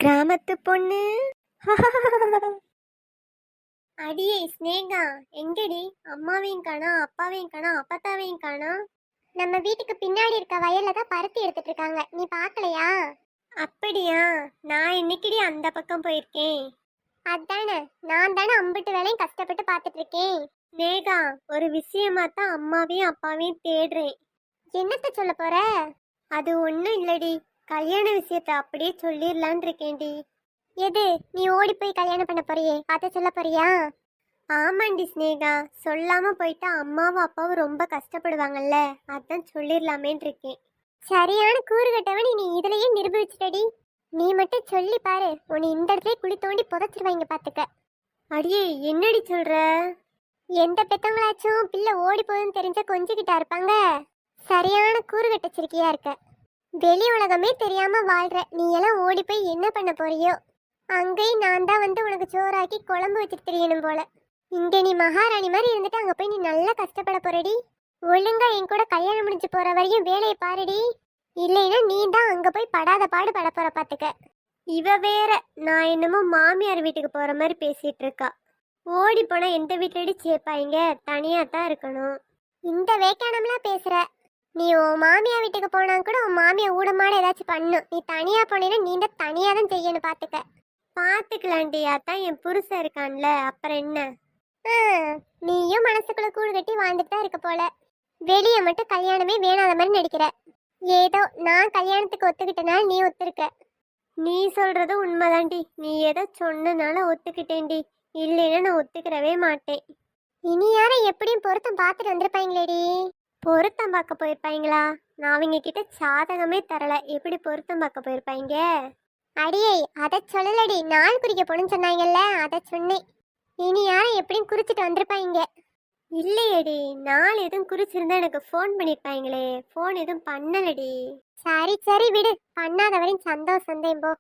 கிராமத்து பொண்ணு. அடியே ஸ்னேகா, எங்கடி? அம்மாவையும் காணா, அப்பாவையும் காணா, அப்பத்தாவையும் காணா. நம்ம வீட்டுக்கு பின்னாடி இருக்க வயல்ல தான் பருத்தி எடுத்துட்டு இருக்காங்க, நீ பாக்கலையா? அப்படியா? நான் இன்னைக்குடி அந்த பக்கம் போயிருக்கேன். அதானே, நான் தானே அம்பிட்டு வேலையும் கஷ்டப்பட்டு பார்த்துட்டு இருக்கேன். ஸ்னேகா, ஒரு விஷயமா தான் அம்மாவையும் அப்பாவையும் தேடுறேன். என்னத்த சொல்ல போற? அது ஒன்றும் இல்லடி, கல்யாண விஷயத்த அப்படியே சொல்லிடலான் இருக்கேன்டி. எது? நீ ஓடி போய் கல்யாணம் பண்ண போறியே, அதை சொல்ல போறியா? ஆமாண்டி ஸ்னேகா, சொல்லாம போயிட்டா அம்மாவும் அப்பாவும் ரொம்ப கஷ்டப்படுவாங்கல்ல, அதான் சொல்லிடலாமேன் இருக்கேன். சரியான கூறு கட்டவன் நீ இதுலயே நிரூபிச்சிட்டடி. நீ மட்டும் சொல்லி பாரு, உன்னை இந்த இடத்துல குழி தோண்டி புதைச்சிருவாங்க பாத்துக்க. அடியே, என்னடி சொல்ற? எந்த பெத்தவங்களாச்சும் பிள்ளை ஓடி போகுதுன்னு தெரிஞ்ச கொஞ்சிக்கிட்டா இருப்பாங்க. சரியான கூறு கட்டச்சிருக்கியா இருக்க. வெளி உலகமே தெரியாம வாழ்ற நீ எல்லாம் ஓடி போய் என்ன பண்ண போறியோ? அங்கேயும் நான் தான் வந்து உனக்கு சோறாக்கி குழம்பு வச்சுட்டு தெரியணும் போல. இங்க நீ மகாராணி மாதிரி இருந்துட்டு அங்க போய் நீ நல்லா கஷ்டப்பட போறடி. ஒழுங்கா என் கூட கல்யாணம் முடிஞ்சு போற வரையும் வேலையை பாருடி. இல்லைன்னா நீ தான் அங்க போய் படாத பாடு பட போற பாத்துக்க. இவ வேற, நான் என்னமோ மாமியார் வீட்டுக்கு போற மாதிரி பேசிட்டு இருக்கா. ஓடி போனா எந்த வீட்டுலடி சேர்ப்பாங்க, தனியா தான் இருக்கணும். இந்த வேக்கானம்லாம் பேசுற. நீ உன் மாமியா வீட்டுக்கு போனா கூட உன் மாமியா ஊடமாட ஏதாச்சும் பண்ணும். நீ தனியா போனீன்னா நீ தனியா தான் செய்யணும் பாத்துக்க. பாத்துக்கலாண்டி, அதான் என் புருஷன் இருக்கான்ல, அப்புறம் என்ன? நீயும் மனசுக்குள்ள கூடு கட்டி வாழ்ந்துட்டு தான் இருக்க போல. வெளியே மட்டும் கல்யாணமே வேணாத மாதிரி நடிக்கிற. ஏதோ நான் கல்யாணத்துக்கு ஒத்துக்கிட்டனால நீ ஒத்துருக்க. நீ சொல்றது உண்மைதாண்டி, நீ ஏதோ சொன்னனால ஒத்துக்கிட்டேன்டி, இல்லைன்னா நான் ஒத்துக்கிறவே மாட்டேன். இனி யாரும் எப்படியும் பொருத்தம் பார்த்துட்டு வந்திருப்பாங்களேடி. பொருத்தம் பார்க்க போயிருப்பாங்களா? நான் அவங்க கிட்ட சாதகமே தரல, எப்படி பொருத்தம் பார்க்க போயிருப்பாங்க? அடியே, அதை சொல்லலடி, நாள் குறிக்க போகணும்னு சொன்னாங்கல்ல, அதை சொன்னேன். இனி யாரும் எப்படியும் குறிச்சிட்டு வந்திருப்பாங்க. இல்லையடி, நாள் எதுவும் குறிச்சிருந்தா எனக்கு ஃபோன் பண்ணியிருப்பாங்களே, ஃபோன் எதுவும் பண்ணலடி. சரி சரி விடு, பண்ணாத வரையும் சந்தோஷம் தான் போ.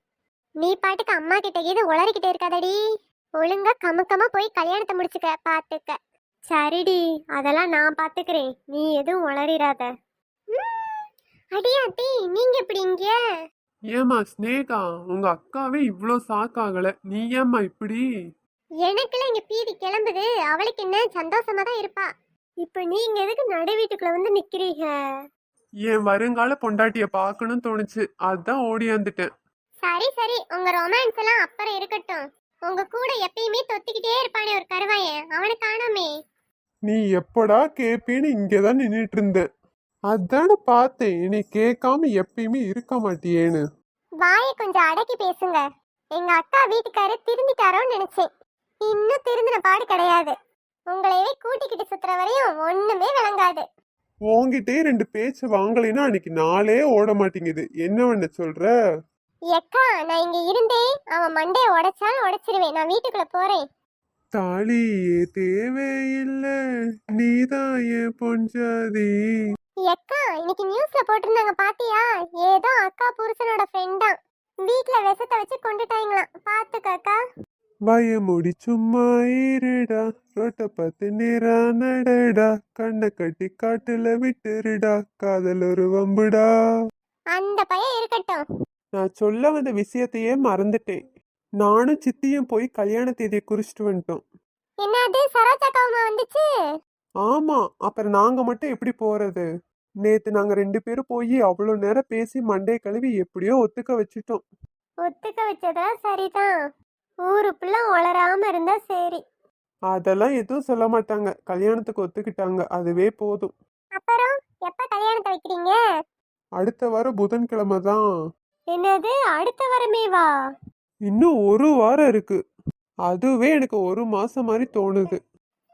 நீ பாட்டுக்கு அம்மா கிட்ட இது உளறிக்கிட்டே இருக்காதடி. ஒழுங்கா கமுக்கமா போய் கல்யாணத்தை முடிச்சுக்க பாத்துக்க. சரிடி, அதெல்லாம் நான் பாத்துக்கிறேன், நீ எதுவும் உளறிடாத. அடியாத்தி, நீங்க எப்படி இங்க? ஏமா ஸ்னேகா, உங்க அக்காவே இவ்ளோ சாக்காகல, நீ ஏமா இப்படி? எனக்குலாம் இங்க பீதி கிளம்புது, அவளுக்கு என்ன சந்தோஷமா தான் இருப்பா. இப்ப நீங்க எதுக்கு நடு வீட்டுக்குள்ள வந்து நிக்கிறீங்க? என் வருங்கால பொண்டாட்டிய பார்க்கணும்னு தோணுச்சு, அதான் ஓடியாந்துட்டேன். சரி சரி, உங்க ரொமான்ஸ் எல்லாம் அப்புறம் இருக்கட்டும். உங்க கூட எப்பயுமே தொத்திக்கிட்டே இருப்பானே ஒரு கருவாயன், அவனை காணோமே. நீ எப்படா கேப்பேன்னு இங்கதான் நின்னுட்டு இருந்தேன், அதான பார்த்தேன். நீ கேட்காம எப்பயுமே இருக்க மாட்டியேன்னு. வாயை கொஞ்சம் அடக்கி பேசுங்க. எங்க அக்கா வீட்டுக்காரு திருந்திட்டாரோன்னு நினைச்சேன். இன்னும் திருந்தின பாடு கிடையாது. உங்களையே கூட்டிக்கிட்டு சுத்துற வரையும் ஒண்ணுமே விளங்காது. உன்கிட்டே ரெண்டு பேச்சு வாங்கலைன்னா அன்னைக்கு நாளே ஓட மாட்டேங்குது. என்ன பண்ண சொல்ற? எக்கா, நான் இங்க இருந்தேன், அவன் மண்டைய உடைச்சாலும் உடைச்சிருவேன். நான் வீட்டுக்குள்ள போறேன். தாலியே தேவையில்லை, நீதான் என் பொஞ்சாதி. எக்கா, இன்னைக்கு நியூஸ்ல போட்டிருந்தாங்க பாத்தியா? ஏதோ அக்கா புருஷனோட ஃப்ரெண்ட் தான் வீட்டுல விஷத்தை வச்சு கொண்டுட்டாங்களாம், பாத்துக்கா. பயமுடி சும்மா இருடா, ரோட்ட பார்த்து நேரா நடடா, கண்ணை கட்டி காட்டுல விட்டுருடா, காதல் ஒரு வம்புடா. அந்த பையன் இருக்கட்டும். நான் சொல்ல வந்த விஷயத்தையே மறந்துட்டேன். நானும் சித்தியும் போய் கல்யாண தேதியை குறிச்சிட்டு வந்துட்டோம். என்னது, சரோஜாக்காவுமா வந்துச்சு? ஆமா, அப்புறம் நாங்க மட்டும் எப்படி போறது? நேத்து நாங்க ரெண்டு பேரும் போய் அவ்வளவு நேரம் பேசி மண்டே கழுவி எப்படியோ ஒத்துக்க வச்சுட்டோம். ஒத்துக்க வச்சதா சரிதான், ஊருக்குள்ள உளராம இருந்தா சரி. அதெல்லாம் எதுவும் சொல்ல மாட்டாங்க, கல்யாணத்துக்கு ஒத்துக்கிட்டாங்க, அதுவே போதும். அப்புறம் எப்ப கல்யாணத்தை வைக்கிறீங்க? அடுத்த வாரம் புதன்கிழமை தான். என்னது, அடுத்த வாரமே வா? இன்னும் ஒரு வாரம் இருக்கு, அதுவே எனக்கு ஒரு மாசம் மாதிரி தோணுது.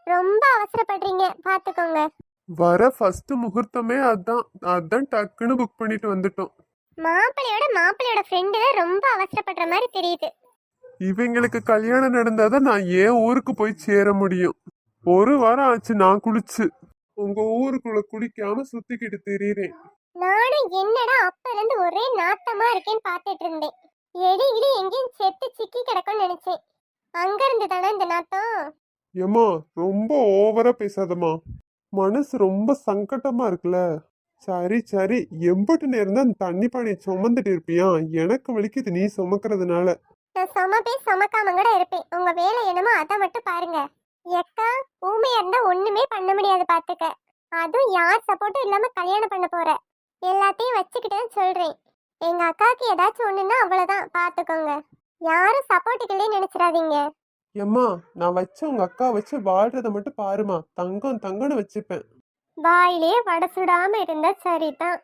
ரொம்ப அவசரப்படுறீங்க, பாத்துக்கோங்க. வர ஃபர்ஸ்ட் முகூர்த்தமே அதான், அதான் டக்குன்னு புக் பண்ணிட்டு வந்துட்டோம். மாப்பிள்ளையோட ஃப்ரெண்டு தான் ரொம்ப அவசரப்படுற மாதிரி தெரியுது. இவங்களுக்கு கல்யாணம் நடந்தாதான் நான் ஏன் ஊருக்கு போய் சேர முடியும். ஒரு வாரம் ஆச்சு நான் குளிச்சு, உங்க ஊருக்குள்ள குளிக்காம சுத்திக்கிட்டு திரியிறேன். நானும் என்னடா அப்பல இருந்து ஒரே நாத்தமா இருக்கேன்னு பாத்துட்டு இருந்தேன். எடி இடி எங்கேயும் செத்து சிக்கி கிடக்கும்னு நினைச்சேன். அங்க இருந்து தானே இந்த நாத்தம். ஏமா ரொம்ப ஓவரா பேசாதம்மா, மனசு ரொம்ப சங்கட்டமா இருக்குல்ல. சரி சரி, எம்புட்டு நேரம் தான் தண்ணி பானையை சுமந்துட்டு இருப்பியா? எனக்கு வலிக்குது நீ சுமக்கிறதுனால. நான் சுமப்பே சுமக்காம கூட இருப்பேன். உங்க வேலை என்னமோ அதை மட்டும் பாருங்க. எக்கா, ஊமையா இருந்தா ஒண்ணுமே பண்ண முடியாது பாத்துக்க. அதுவும் யார் சப்போர்ட்டும் இல்லாம கல்யாணம் பண்ண போற. எல்லாத்தையும் வச்சுக்கிட்டேன்னு சொல்றேன். எங்க அக்காவுக்கு ஏதாச்சும் ஒண்ணுன்னா அவ்வளவுதான், பாத்துக்கோங்க. யாரும் சப்போர்ட்டுக்கு இல்லைன்னு நினைச்சிடாதீங்க. எம்மா, நான் வச்ச உங்க அக்கா வச்சு வாழ்றத மட்டும் பாருமா. தங்கம் தங்கம்னு வச்சுப்பேன். வாயிலே வடை சுடாம இருந்தா சரிதான்.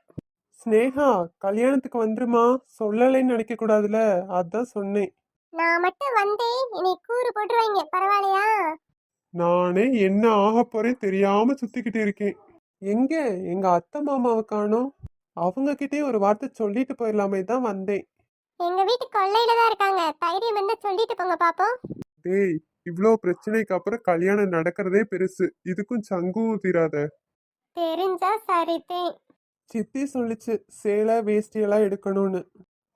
ஸ்னேகா, கல்யாணத்துக்கு வந்துருமா? சொல்லலைன்னு நினைக்க கூடாதுல, அதான் சொன்னேன். நான் மட்டும் வந்தேன், என்னை கூறு போட்டுருவாங்க, பரவாயில்லையா? நானே என்ன ஆக போறேன் தெரியாம சுத்திக்கிட்டு இருக்கேன். எங்க எங்க அத்தை மாமாவை காணோம். அவங்க கிட்டே ஒரு வார்த்தை சொல்லிட்டு போயிடலாமே தான் வந்தேன். எங்க வீட்டு கொல்லையில தான் இருக்காங்க. தைரியம் இருந்தா சொல்லிட்டு போங்க பாப்போம். டேய், இவ்ளோ பிரச்சனைக்கு அப்புறம் கல்யாணம் நடக்கிறதே பெருசு. இதுக்கும் சங்கும் தீராத. தெரிஞ்சா சரிதேன். சித்தி சொல்லிச்சு சேலை வேஷ்டி எல்லாம் எடுக்கணும்னு.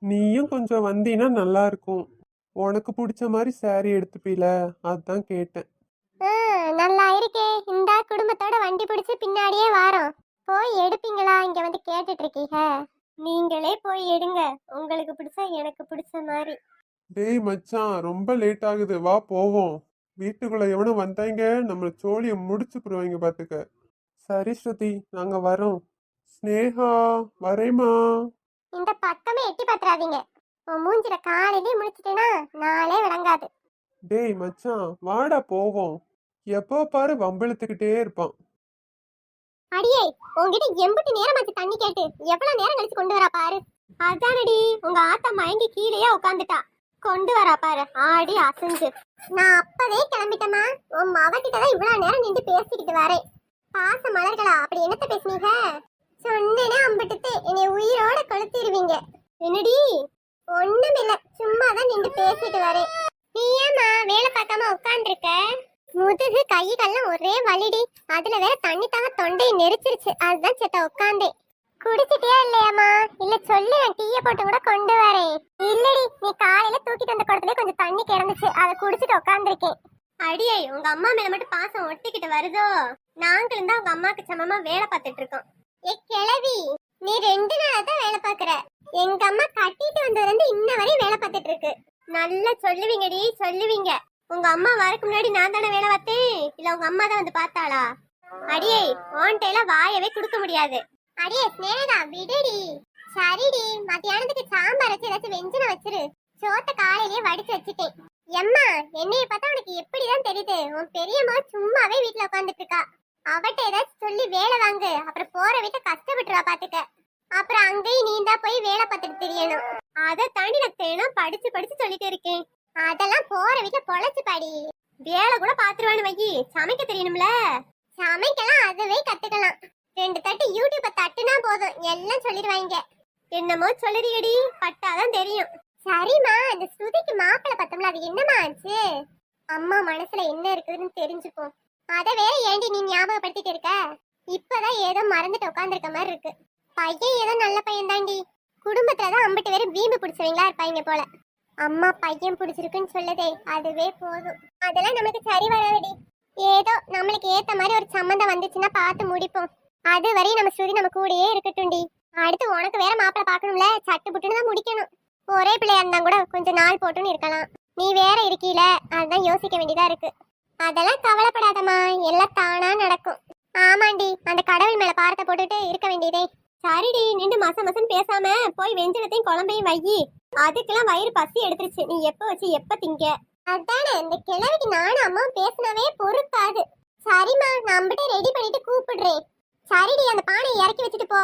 நீயும் கொஞ்சம் வந்தீன்னா நல்லா இருக்கும். உனக்கு பிடிச்ச மாதிரி saree எடுத்துப்பீல, அதான் கேட்டேன். நல்லா இருக்கே. இந்த குடும்பத்தோட வண்டி பிடிச்சு பின்னாடியே வாரோம். போய் எடுப்பீங்களா? இங்க வந்து கேட்டுட்டு இருக்கீங்க. நீங்களே போய் எடுங்க, உங்களுக்கு பிடிச்ச எனக்கு பிடிச்ச மாதிரி. டேய் மச்சான், ரொம்ப லேட் ஆகுது, வா போவோம். வீட்டுக்குள்ள எவனும் வந்தாங்க நம்மள சோழிய முடிச்சு போடுவாங்க பாத்துக்க. சரி ஸ்ருதி, நாங்க வரோம். ஸ்னேகா, வரேம்மா. இந்த பக்கமே எட்டி பாத்துறாதீங்க. உன் மூஞ்சில காலையிலே முடிச்சிட்டேனா நாளே விளங்காது. டேய் மச்சான், வாடா போவோம். எப்போ பாரு வம்பிழுத்துக்கிட்டே இருப்பான். அடியே, உங்ககிட்ட எம்புட்டு நேரமாச்சு தண்ணி கேட்டு. எவ்வளவு நேரம் கழிச்சு கொண்டு வரா பாரு. அதானடி, உங்க ஆத்தா மயங்கி கீழேயே உட்காந்துட்டா. கொண்டு வரா பாரு, ஆடி அசைஞ்சு. நான் அப்பவே கிளம்பிட்டேமா. உன் மவகிட்டதான் இவ்வளவு நேரம் நின்று பேசிக்கிட்டு வரேன். பாச மலர்களா, அப்படி என்னத்த பேசுனீங்க? சொன்னேனே அம்பிட்டு என்னை உயிரோட கொளுத்திடுவீங்க. என்னடி? ஒண்ணுமில்ல, சும்மாதான் நின்று பேசிட்டு வரேன். நீ ஏமா வேலை பார்க்காம உட்காந்துருக்க? முதுகு கை கல்லாம் ஒரே வலிடி. அதுல வேற தண்ணி தாங்க தொண்டையை நெரிச்சிருச்சு. அதுதான் சேத்த உட்காந்தேன். குடிச்சிட்டியா இல்லையாமா? இல்ல சொல்லு, நான் டீய போட்டு கூட கொண்டு வரேன். இல்லடி, நீ காலையில தூக்கிட்டு வந்த குடத்துல கொஞ்சம் தண்ணி கிடந்துச்சு, அதை குடிச்சிட்டு உட்காந்துருக்கேன். அடியே, உங்க அம்மா மேல மட்டும் பாசம் ஒட்டிக்கிட்டு வருதோ? நாங்களும் தான் உங்க அம்மாக்கு சமமா வேலை பார்த்துட்டு இருக்கோம். ஏ கிழவி, நீ 2 நாளா தான் வேலை பாக்குற. எங்க அம்மா கட்டிட்டு வந்ததுல இருந்து இன்ன வரையும் வேலை பார்த்துட்டு இருக்கு. நல்லா சொல்லுவீங்கடி, சொல்லுவீங்க. உங்க அம்மா வரக்கு முன்னாடி நான் தானே வேலை பார்த்தேன், இல்ல உங்க அம்மா தான் வந்து பார்த்தாளா? அடியே, உன்கிட்ட வாயவே கொடுக்க முடியாது. அடியே ஸ்னேகா, விடுடி. சரிடி, மத்தியானத்துக்கு சாம்பார் வச்சு ஏதாச்சும் வெஞ்சன வச்சிரு. சோத்த காலையிலேயே வடிச்சு வச்சுட்டேன். எம்மா, என்னைய பார்த்தா உனக்கு எப்படிதான் தெரியுது? உன் பெரியம்மா சும்மாவே வீட்டுல உட்காந்துட்டு இருக்கா. அவட்ட ஏதாச்சும் சொல்லி வேலை வாங்கு, அப்புறம் போற வீட்டை கஷ்டப்பட்டுருவா பாத்துக்க. அப்புறம் அங்கேயும் நீ தான் போய் வேலை பார்த்துட்டு தெரியணும். அதை தாண்டி நான் தினம் படிச்சு படிச்சு சொல்லிட்டு இருக்கேன். அதெல்லாம் போற வீட்டுல பொழைச்சு பாடி. வேலை கூட பாத்துருவான்னு வைக்கி, சமைக்க தெரியணும்ல. சமைக்கலாம், அதுவே கத்துக்கலாம். 2 தட்டு யூடியூப தட்டுனா போதும், எல்லாம் சொல்லிடுவாங்க. என்னமோ சொல்லுறியடி, பட்டாதான் தெரியும். சரிம்மா, இந்த ஸ்ருதிக்கு மாப்பிள்ளை பார்த்தோம்ல, அது என்னமா ஆச்சு? அம்மா மனசுல என்ன இருக்குதுன்னு தெரிஞ்சுப்போம். அதை வேற ஏண்டி நீ ஞாபகப்படுத்திட்டு இருக்க? இப்பதான் ஏதோ மறந்துட்டு உட்காந்துருக்க மாதிரி இருக்கு. பையன் ஏதோ நல்ல பையன் தாண்டி. குடும்பத்துலதான் அம்பிட்டு வேற வீம்பு பிடிச்சவங்களா இருப்பாங்க போல. அம்மா பையன் பிடிச்சிருக்குன்னு சொல்லுதே, அதுவே போதும். அதெல்லாம் நமக்கு சரி வராதுடி. ஏதோ நம்மளுக்கு ஏத்த மாதிரி ஒரு சம்மந்தம் வந்துச்சுன்னா பார்த்து முடிப்போம். அது வரையும் நம்ம ஸ்ருதி நம்ம கூடயே இருக்கட்டும்டி. அடுத்து உனக்கு வேற மாப்பிள்ளை பார்க்கணும்ல, சட்டு புட்டுன்னு தான் முடிக்கணும். ஒரே பிள்ளையா இருந்தா கூட கொஞ்சம் நாள் போட்டுன்னு இருக்கலாம். நீ வேற இருக்கீல, அதுதான் யோசிக்க வேண்டியதா இருக்கு. அதெல்லாம் கவலைப்படாதம்மா, எல்லாம் தானா நடக்கும். ஆமாண்டி, அந்த கடவுள் மேல பாரத்தை போட்டுட்டு இருக்க வேண்டியதே. சரிடி, நின்று மசம் பேசாம போய் வெஞ்சனத்தையும் குழம்பையும் வையி. அதுக்கெல்லாம் வயிறு பசி எடுத்துருச்சு. நீ எப்ப வச்சு எப்ப திங்க? அதானே, இந்த கிழவிக்கு நானும் அம்மா பேசினாவே பொறுக்காது. சரிம்மா, நான் அம்பிட்டே ரெடி பண்ணிட்டு கூப்பிடுறேன். சரிடி, அந்த பானையை இறக்கி வச்சுட்டு போ.